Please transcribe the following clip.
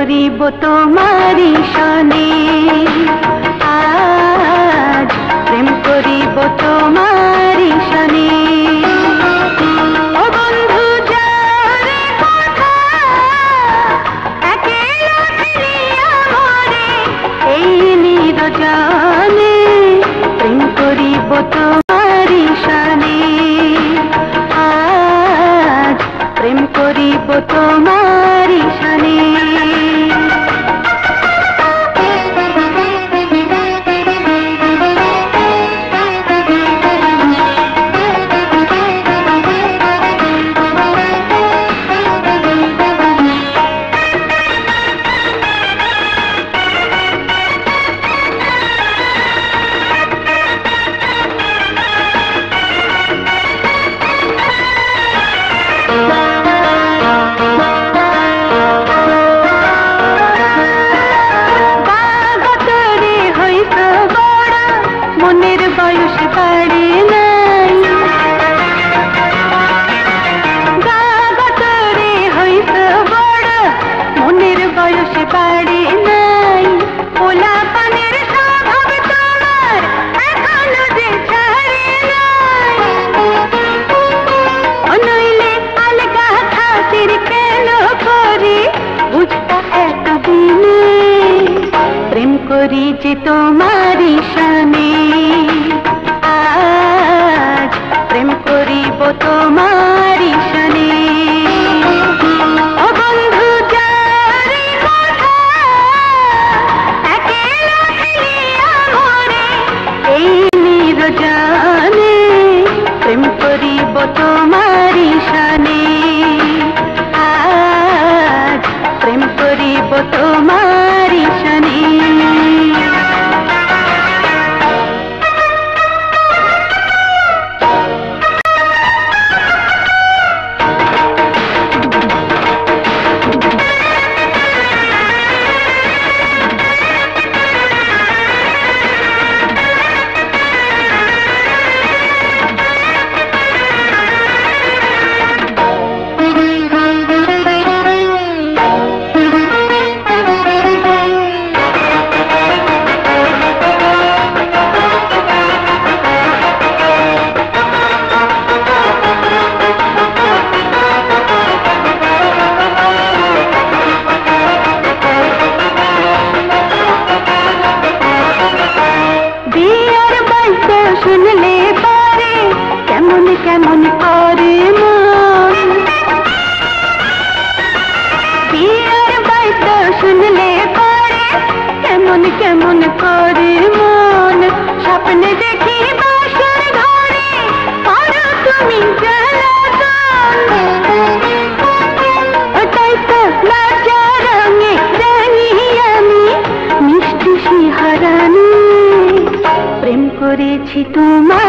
করিব তোমারি সনে, আজ প্রেম করিব তোমারি সনে। ও বন্ধু যারে কথা একেলা ফিরিয়া মরে, এই নিরজনে প্রেম করিব তোমারি সনে, আজ প্রেম করিব তোমারি সনে। মনের বয়স বাড়ে নাই, গাগতরে হইত বড় মনের বয়স বাড়ে নাই। পোলা পানের স্বভাব তোমার এখনো যে ছাড়ে নাই, নইলে আলগা খাতির কেন করি বুঝতা এতদিনে, প্রেম করি যে তোমারি সনে, আজ প্রেম করিব তোমারি সনে। ও বন্ধু যারে কথা একেলা ফিরিয়া মরে, এই নিরজনে প্রেম করিব তোমারি সনে, আজ প্রেম করিব তোমারি সনে। শুনলে পারে কেমন কেমন করে মন, বিয়ের বাইত শুনলে পারে কেমন কেমন করে মন। স্বপ্নে দেখি বাসর ঘরে করো তুমি জ্বালাতন, তাই তো লজ্জা রঙে রাঙি আমি মিষ্টি শিহরণে, প্রেম করেছি তোমার